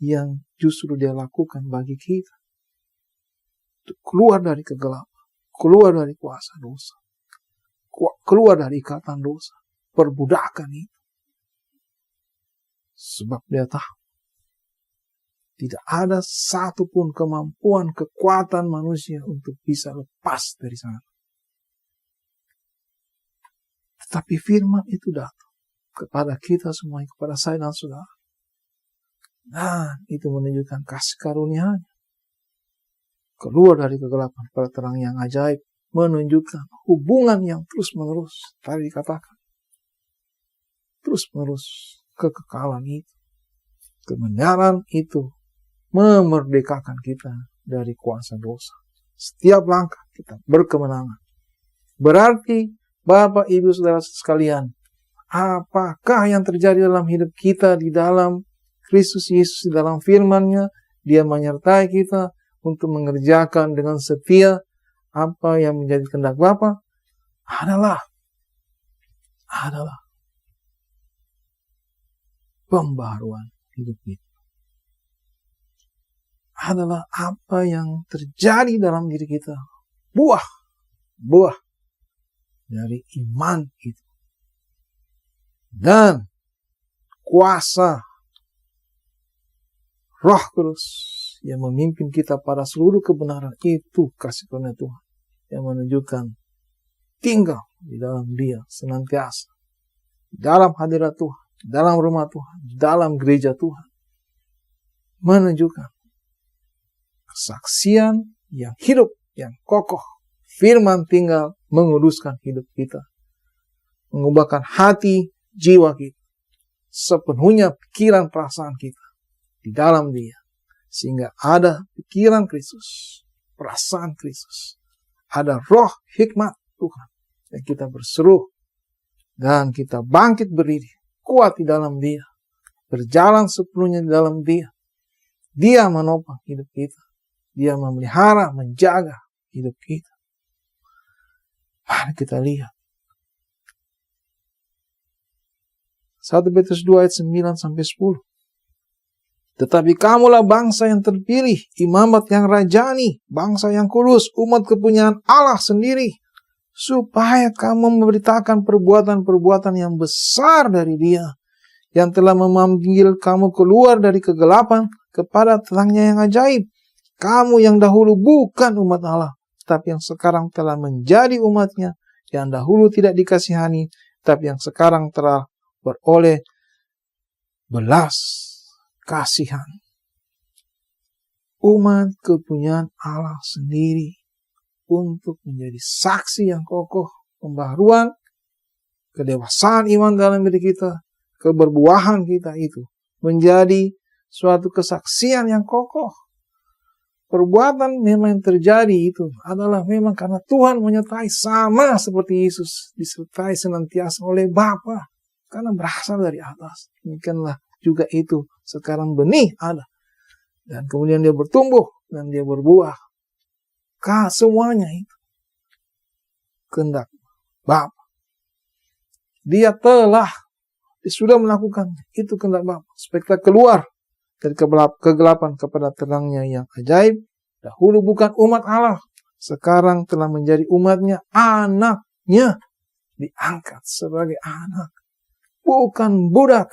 yang justru Dia lakukan bagi kita. Untuk keluar dari kegelapan. Keluar dari kuasa dosa. Keluar dari ikatan dosa. Perbudakan itu. Sebab Dia tahu. Tidak ada satupun kemampuan, kekuatan manusia untuk bisa lepas dari sana. Tetapi firman itu datang kepada kita semua, kepada saya dan saudara. Dan itu menunjukkan kasih karunia-Nya. Keluar dari kegelapan pada terang yang ajaib. Menunjukkan hubungan yang terus menerus. Tadi dikatakan. Terus menerus kekekalan itu. Kebenaran itu memerdekakan kita dari kuasa dosa. Setiap langkah kita berkemenangan. Berarti Bapak, Ibu, Saudara sekalian, apakah yang terjadi dalam hidup kita di dalam Kristus Yesus, di dalam firman-Nya? Dia menyertai kita untuk mengerjakan dengan setia apa yang menjadi kehendak Bapa adalah pembaharuan hidup kita. Adalah apa yang terjadi dalam diri kita. Buah dari iman itu. Dan kuasa Roh Kudus yang memimpin kita pada seluruh kebenaran itu kasih karunia Tuhan. Yang menunjukkan tinggal di dalam Dia senantiasa. Dalam hadirat Tuhan, dalam rumah Tuhan, dalam gereja Tuhan. Menunjukkan kesaksian yang hidup, yang kokoh. Firman tinggal menguduskan hidup kita. Mengubahkan hati, jiwa kita. Sepenuhnya pikiran perasaan kita. Di dalam Dia. Sehingga ada pikiran Kristus. Perasaan Kristus. Ada roh hikmat Tuhan. Yang kita berseru. Dan kita bangkit berdiri. Kuat di dalam Dia. Berjalan sepenuhnya di dalam Dia. Dia menopang hidup kita. Dia memelihara, menjaga hidup kita. Mari kita lihat. 1 Petrus 2 ayat 9-10. Tetapi kamulah bangsa yang terpilih, imamat yang rajani, bangsa yang kudus, umat kepunyaan Allah sendiri, supaya kamu memberitakan perbuatan-perbuatan yang besar dari Dia, yang telah memanggil kamu keluar dari kegelapan kepada terangnya yang ajaib. Kamu yang dahulu bukan umat Allah, tapi yang sekarang telah menjadi umat-Nya, yang dahulu tidak dikasihani, tapi yang sekarang telah beroleh belas kasihan. Umat kepunyaan Allah sendiri untuk menjadi saksi yang kokoh pembaharuan kedewasaan iman dalam diri kita, keberbuahan kita itu menjadi suatu kesaksian yang kokoh. Perbuatan memang yang terjadi itu adalah memang karena Tuhan menyertai, sama seperti Yesus disertai senantiasa oleh Bapa, karena berasal dari atas. Demikianlah juga itu sekarang benih ada, dan kemudian dia bertumbuh dan dia berbuah. Semuanya itu kehendak Bapa. Dia sudah melakukan itu kehendak Bapa, supaya kita keluar dari kegelapan kepada terangnya yang ajaib. Dahulu bukan umat Allah, sekarang telah menjadi umatnya, anaknya, diangkat sebagai anak, bukan budak.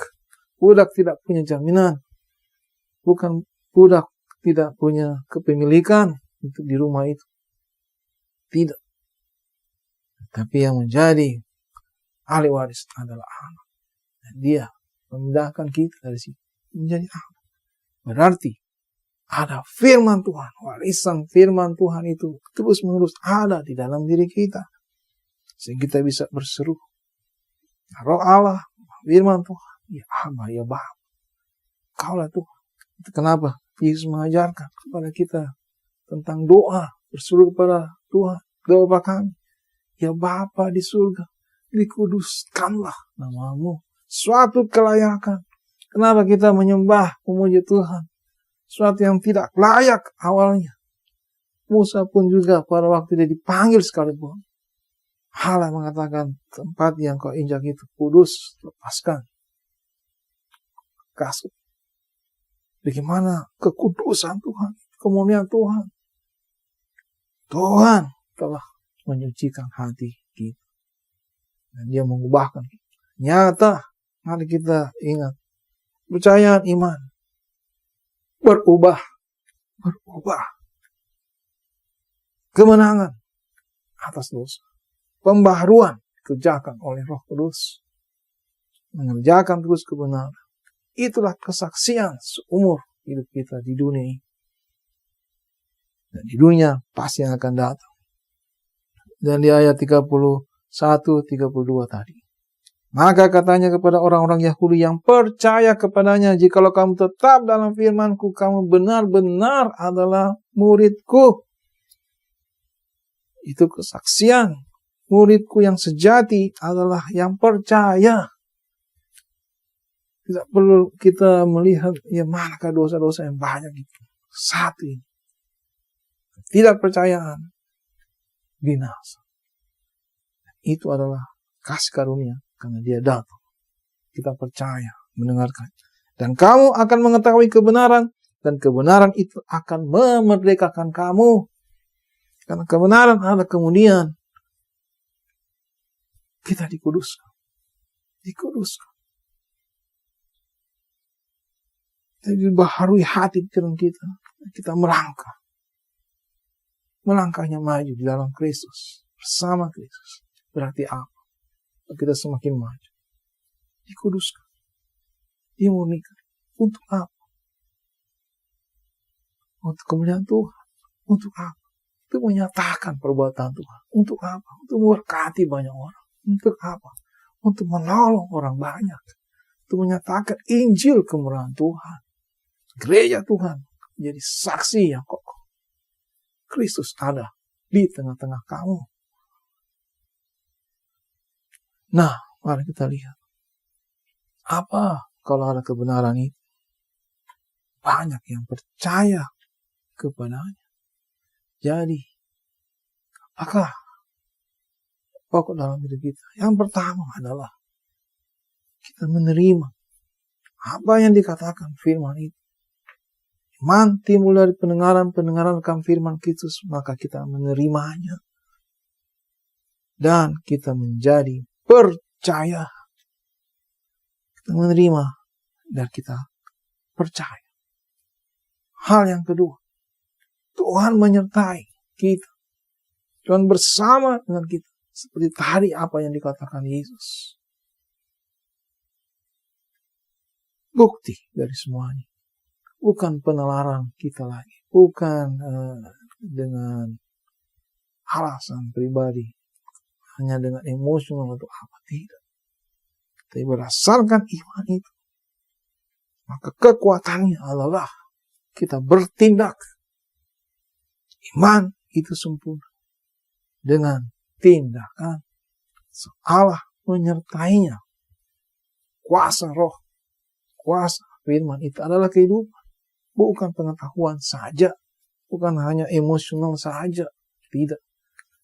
Budak tidak punya jaminan, bukan budak tidak punya kepemilikan untuk di rumah itu, tidak. Tapi yang menjadi ahli waris adalah anak. Dan dia memindahkan kita dari situ menjadi anak. Berarti ada firman Tuhan, warisan firman Tuhan itu terus menerus ada di dalam diri kita, sehingga kita bisa berseru, Roh Allah, firman Tuhan, ya Abah, ya Bapa, Kaulah Tuhan. Itu kenapa Yesus mengajarkan kepada kita tentang doa, berseru kepada Tuhan, doa Bapa kami, ya Bapa di surga, dikuduskanlah namamu. Suatu kelayakan. Kenapa kita menyembah, memuji Tuhan? Suatu yang tidak layak awalnya. Musa pun juga pada waktu dia dipanggil sekalipun, Allah mengatakan, tempat yang kau injak itu kudus, lepaskan. Kasih. Bagaimana kekudusan Tuhan, kemuliaan Tuhan. Tuhan telah menyucikan hati kita. Dan dia mengubahkan kita. Nyata, mari kita ingat. Percayaan iman. Berubah. Kemenangan atas dosa. Pembaharuan dikerjakan oleh Roh Kudus. Mengerjakan terus kebenaran. Itulah kesaksian seumur hidup kita di dunia ini. Dan di dunia pasti yang akan datang. Dan di ayat 31-32 tadi. Maka katanya kepada orang-orang Yahudi yang percaya kepadanya, jikalau kamu tetap dalam firman-Ku, kamu benar-benar adalah murid-Ku. Itu kesaksian. Murid-Ku yang sejati adalah yang percaya. Tidak perlu kita melihat, ya manakah dosa-dosa yang banyak itu. Satu ini. Tidak percayaan. Binasa. Itu adalah kasih karunia. Karena dia datang. Kita percaya, mendengarkan. Dan kamu akan mengetahui kebenaran. Dan kebenaran itu akan memerdekakan kamu. Karena kebenaran adalah kemudian kita dikuduskan. Dikuduskan. Jadi baharui hati pikiran kita. Kita melangkah. Melangkahnya maju di dalam Kristus. Bersama Kristus. Berarti apa? Kita semakin maju. Dikuduskan. Dimurnikan. Untuk apa? Untuk kemuliaan Tuhan. Untuk apa? Untuk menyatakan perbuatan Tuhan. Untuk apa? Untuk memberkati banyak orang. Untuk apa? Untuk menolong orang banyak. Untuk menyatakan Injil kemurahan Tuhan. Gereja Tuhan menjadi saksi yang kokoh. Kristus ada di tengah-tengah kamu. Nah, mari kita lihat. Apa kalau ada kebenaran itu? Banyak yang percaya kepadanya. Jadi, apakah pokok dalam diri kita? Yang pertama adalah kita menerima apa yang dikatakan firman itu. Iman timbul dari pendengaran akan firman Kristus, maka kita menerimanya. Dan kita menjadi percaya. Kita menerima dan kita percaya. Hal yang kedua, Tuhan menyertai kita. Tuhan bersama dengan kita. Seperti tadi apa yang dikatakan Yesus. Bukti dari semuanya. Bukan penalaran kita lagi. Bukan dengan alasan pribadi. Hanya dengan emosional atau apa. Tidak. Tapi berdasarkan iman itu, maka kekuatannya adalah kita bertindak. Iman itu sempurna dengan tindakan. Allah menyertainya. Kuasa roh, kuasa firman itu adalah kehidupan. Bukan pengetahuan saja. Bukan hanya emosional saja. Tidak.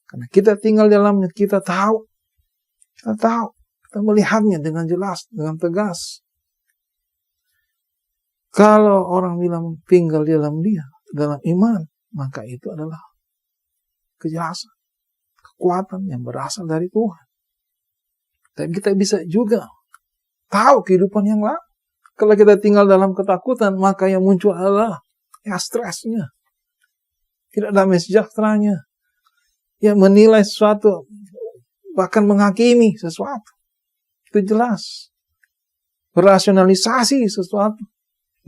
Karena kita tinggal dalamnya, kita tahu. Kita tahu. Kita melihatnya dengan jelas, dengan tegas. Kalau orang bilang tinggal di dalam dia, dalam iman, maka itu adalah kejelasan, kekuatan yang berasal dari Tuhan. Dan kita bisa juga tahu kehidupan yang lain. Kalau kita tinggal dalam ketakutan, maka yang muncul adalah stresnya. Tidak damai sejahteranya. Yang menilai sesuatu, bahkan menghakimi sesuatu. Itu jelas. Berasionalisasi sesuatu.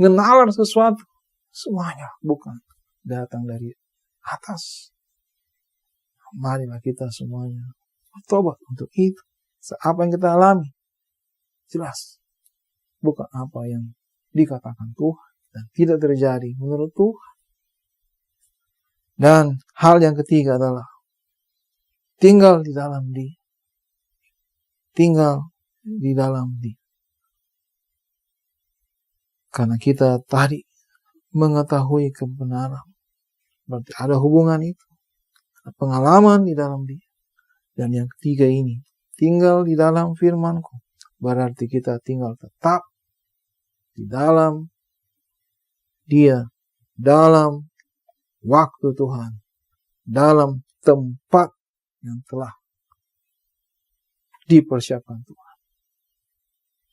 Ngenalar sesuatu. Semuanya bukan datang dari atas. Marilah kita semuanya bertobat untuk itu. Apa yang kita alami, jelas. Bukan apa yang dikatakan Tuhan. Dan tidak terjadi menurut Tuhan. Dan hal yang ketiga adalah tinggal di dalam Dia. Tinggal di dalam Dia. Karena kita tadi mengetahui kebenaran. Berarti ada hubungan itu. Ada pengalaman di dalam Dia. Dan yang ketiga ini, tinggal di dalam firman-Ku. Berarti kita tinggal tetap di dalam Dia. Dalam waktu Tuhan. Dalam tempat yang telah dipersiapkan Tuhan.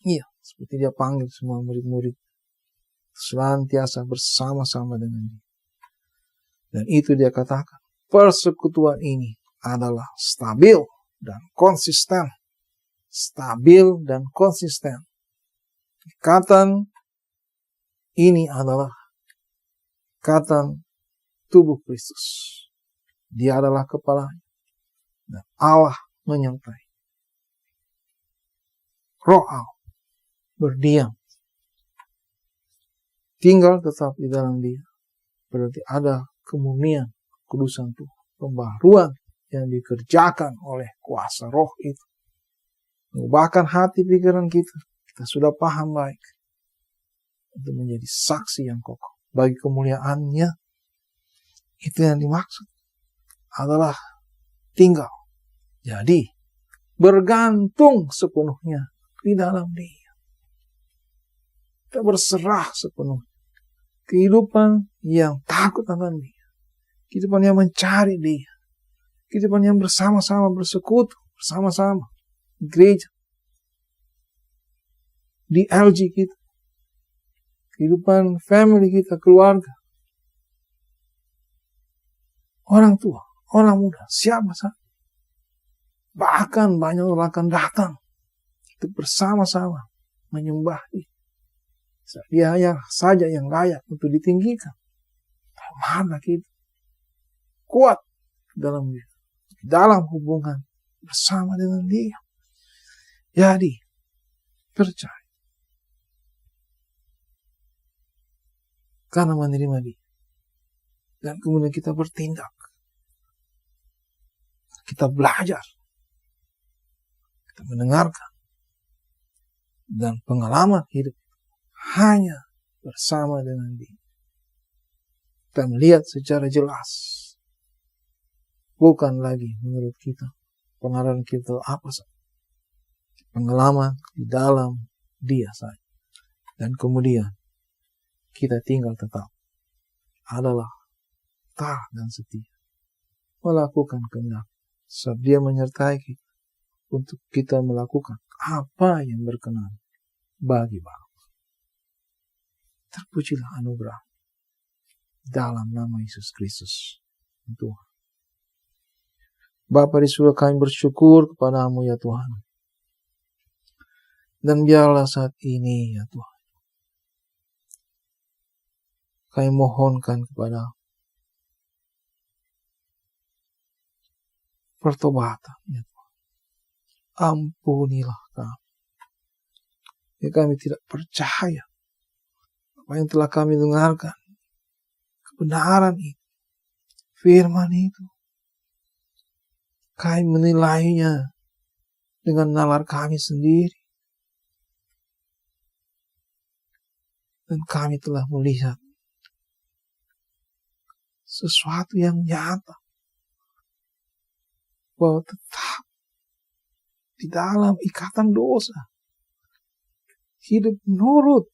Iya, seperti Dia panggil semua murid-murid senantiasa bersama-sama dengan Dia. Dan itu Dia katakan, persekutuan ini adalah stabil dan konsisten. Stabil dan konsisten. Ikatan ini adalah ikatan tubuh Kristus. Dia adalah kepalanya. Dan Allah menyertai. Roh Allah berdiam. Tinggal tetap di dalam Dia. Berarti ada kemurnian, kudusan Tuhan. Pembaharuan yang dikerjakan oleh kuasa roh itu. Mengubahkan hati pikiran kita. Kita sudah paham baik. Untuk menjadi saksi yang kokoh. Bagi kemuliaannya. Itu yang dimaksud. Adalah tinggal. Jadi, bergantung sepenuhnya di dalam Dia. Kita berserah sepenuhnya. Kehidupan yang takut akan Dia. Kehidupan yang mencari Dia. Kehidupan yang bersama-sama bersekutu. Bersama-sama. Di gereja. Di LG kita. Kehidupan family kita, keluarga. Orang tua, orang muda, siapa saja. Bahkan banyak orang akan datang. Untuk bersama-sama menyembah Dia. Dia saja yang layak untuk ditinggikan. Mana kita kuat dalam Dia. Dalam hubungan bersama dengan Dia. Jadi, percaya. Karena menerima Dia. Dan kemudian kita bertindak. Kita belajar. Kita mendengarkan. Dan pengalaman hidup hanya bersama dengan Dia. Kita melihat secara jelas. Bukan lagi menurut kita. Pengalaman kita apa saja. Pengalaman di dalam Dia saja. Dan kemudian kita tinggal tetap adalah taat dan setia. Melakukan kehendak. Sebab Dia menyertai kita. Untuk kita melakukan apa yang berkenan bagi Bapa. Terpujilah anugerah dalam nama Yesus Kristus Tuhan. Bapa di surga, kami bersyukur kepada-Mu ya Tuhan. Dan biarlah saat ini ya Tuhan, kami mohonkan kepada pertobatan ya Tuhan. Ampunilah kami. Ya, kami tidak percaya apa yang telah kami dengarkan. Kebenaran itu, firman itu. Kami menilainya dengan nalar kami sendiri. Dan kami telah melihat sesuatu yang nyata. Bahwa tetap di dalam ikatan dosa. Hidup menurut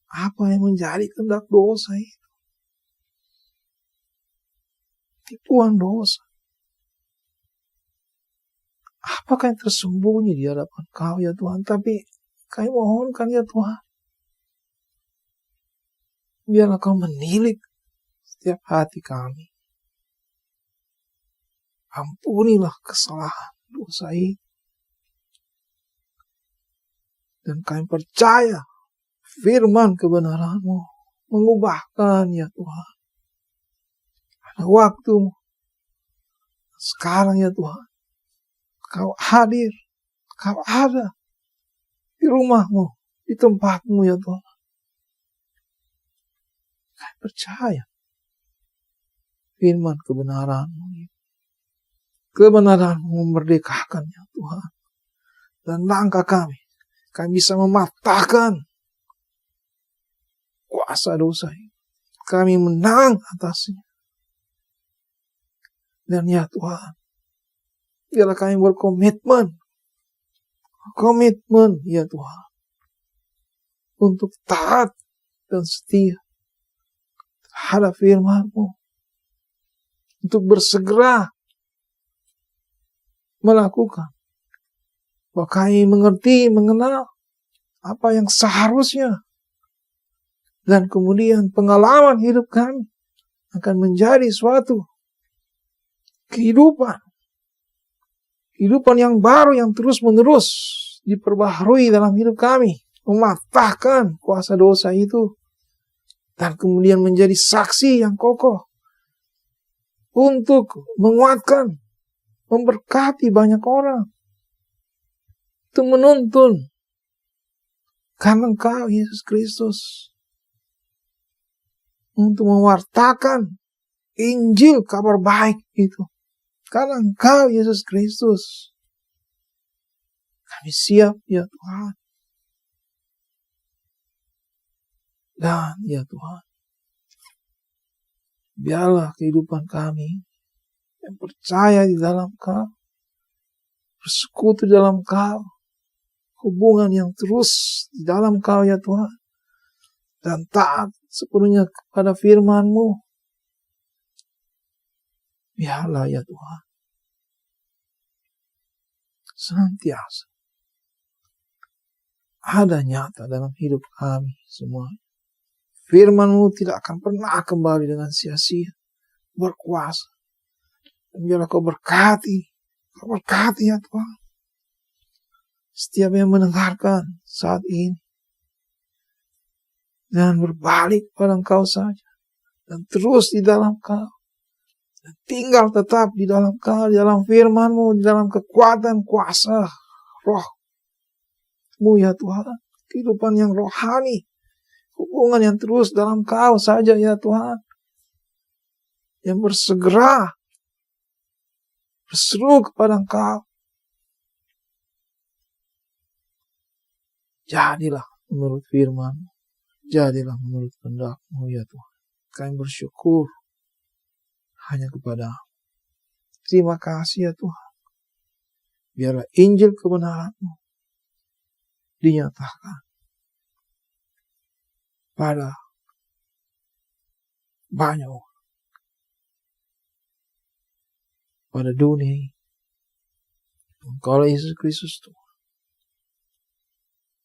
apa yang menjadi kehendak dosa itu. Tipuan dosa. Apakah yang tersembunyi di hadapan Kau ya Tuhan? Tapi kami mohonkan ya Tuhan. Biarlah Kau menilik setiap hati kami. Ampunilah kesalahan dosa itu. Dan kami percaya firman kebenaran-Mu mengubahkan ya Tuhan. Pada waktu sekarang ya Tuhan, Kau hadir, Kau ada di rumah-Mu, di tempat-Mu ya Tuhan. Kami percaya firman kebenaran-Mu. Kebenaran-Mu memerdekakan ya Tuhan. Dan langkah kami bisa mematahkan kuasa dosa ini. Kami menang atasnya. Dan ya Tuhan, biarlah kami berkomitmen ya Tuhan, untuk taat dan setia terhadap firman-Mu, untuk bersegera melakukan bahwa kami mengerti, mengenal apa yang seharusnya, dan kemudian pengalaman hidup kami akan menjadi suatu kehidupan yang baru, yang terus-menerus diperbaharui dalam hidup kami, mematahkan kuasa dosa itu, dan kemudian menjadi saksi yang kokoh untuk menguatkan, memberkati banyak orang, untuk menuntun karena Engkau Yesus Kristus, untuk mewartakan Injil kabar baik itu. Karena Engkau Yesus Kristus, kami siap ya Tuhan. Dan ya Tuhan, biarlah kehidupan kami yang percaya di dalam Kau, bersekutu di dalam Kau, hubungan yang terus di dalam Kau ya Tuhan, dan taat sepenuhnya kepada firman-Mu. Biarlah ya Tuhan, senantiasa ada nyata dalam hidup kami semua. Firman-Mu tidak akan pernah kembali dengan sia-sia, berkuasa. Dan biarlah Kau berkati ya Tuhan, setiap yang mendengarkan saat ini, dan berbalik pada Engkau saja, dan terus di dalam Kau, dan tinggal tetap di dalam Kau, di dalam firman-Mu, di dalam kekuatan kuasa Roh-Mu ya Tuhan, kehidupan yang rohani, hubungan yang terus dalam Kau saja ya Tuhan, yang bersegera berseru kepada Engkau. Jadilah menurut firman, jadilah menurut kehendak-Mu ya Tuhan. Kami bersyukur hanya kepada terima kasih ya Tuhan. Biarlah Injil kebenaran-Mu dinyatakan pada banyak orang, pada dunia ini. Kalau Yesus Kristus Tuhan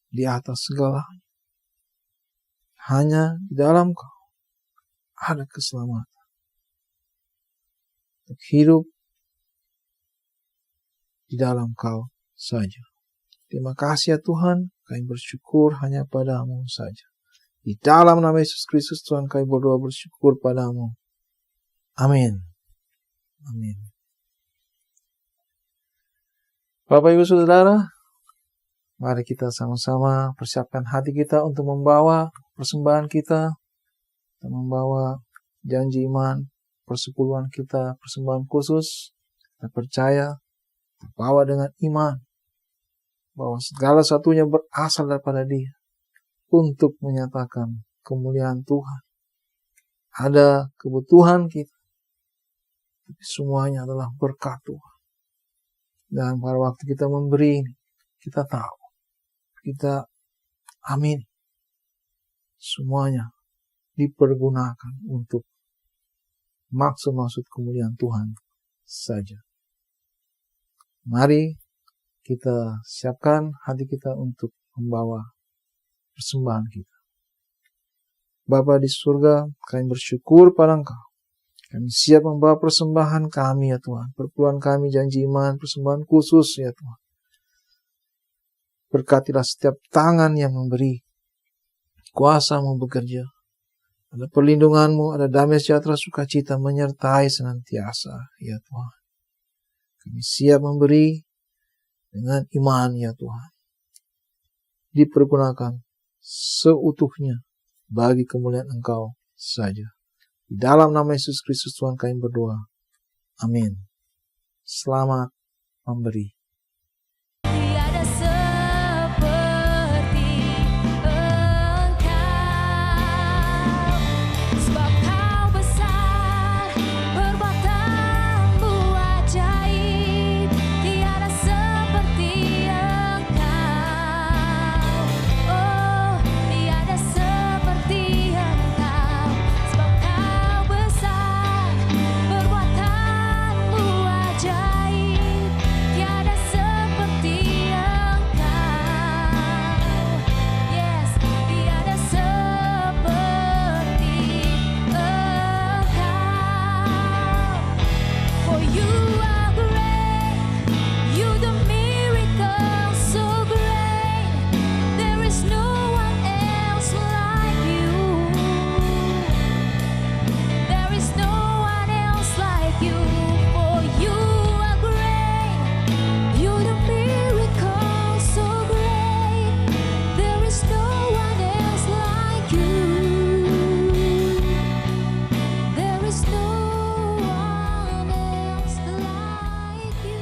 di atas segalanya, hanya di dalam Kau ada keselamatan. Untuk hidup di dalam Kau saja. Terima kasih ya Tuhan, kami bersyukur hanya pada-Mu saja. Di dalam nama Yesus Kristus Tuhan kami berdoa bersyukur pada-Mu. Amin. Amin. Bapak Ibu Saudara, Mari kita sama-sama persiapkan hati kita untuk membawa persembahan kita, untuk membawa janji iman, persepuluhan kita, persembahan khusus. Kita percaya, terbawa dengan iman, bahwa segala satunya berasal daripada Dia untuk menyatakan kemuliaan Tuhan. Ada kebutuhan kita, tapi semuanya adalah berkat Tuhan. Dan pada waktu kita memberi, kita tahu, kita amin, semuanya dipergunakan untuk maksud-maksud kemuliaan Tuhan saja. Mari kita siapkan hati kita untuk membawa persembahan kita. Bapa di surga, kami bersyukur pada Engkau. Kami siap membawa persembahan kami ya Tuhan. Perpuluhan kami, janji iman, persembahan khusus ya Tuhan. Berkatilah setiap tangan yang memberi, kuasa-Mu bekerja. Ada perlindungan-Mu, ada damai sejahtera sukacita menyertai senantiasa ya Tuhan. Kami siap memberi dengan iman ya Tuhan. Dipergunakan seutuhnya bagi kemuliaan Engkau saja. Di dalam nama Yesus Kristus Tuhan kami berdoa. Amin. Selamat memberi. Tiada seperti Engkau, sebab Kau besar, perbuatan-Mu ajaib. Tiada seperti Engkau, oh tiada seperti Engkau, sebab Kau besar, perbuatan-Mu ajaib. Tiada seperti Engkau, yes, tiada seperti Engkau. For you are great, you the miracle so great. There is no one else like you. There is no one else like you. For you are great, you the miracle so great. There is no one else like you. There is no one else like you.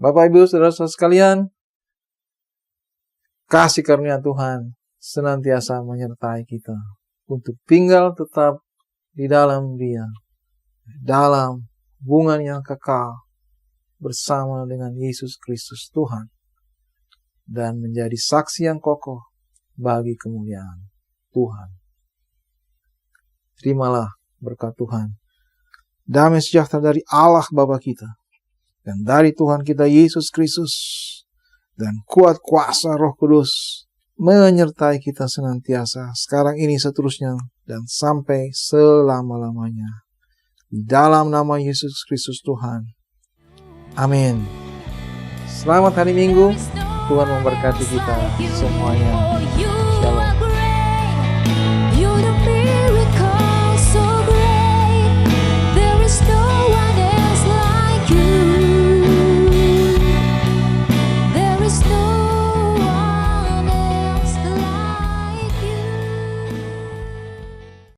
Bapak Ibu Saudara-saudara sekalian, kasih karunia Tuhan senantiasa menyertai kita untuk tinggal tetap di dalam Dia, dalam hubungan yang kekal bersama dengan Yesus Kristus Tuhan, dan menjadi saksi yang kokoh bagi kemuliaan Tuhan. Terimalah berkat Tuhan, damai sejahtera dari Allah Bapa kita, dan dari Tuhan kita Yesus Kristus, dan kuat kuasa Roh Kudus menyertai kita senantiasa, sekarang ini, seterusnya, dan sampai selama-lamanya. Di dalam nama Yesus Kristus Tuhan. Amin. Selamat hari Minggu. Tuhan memberkati kita semuanya. Shalom.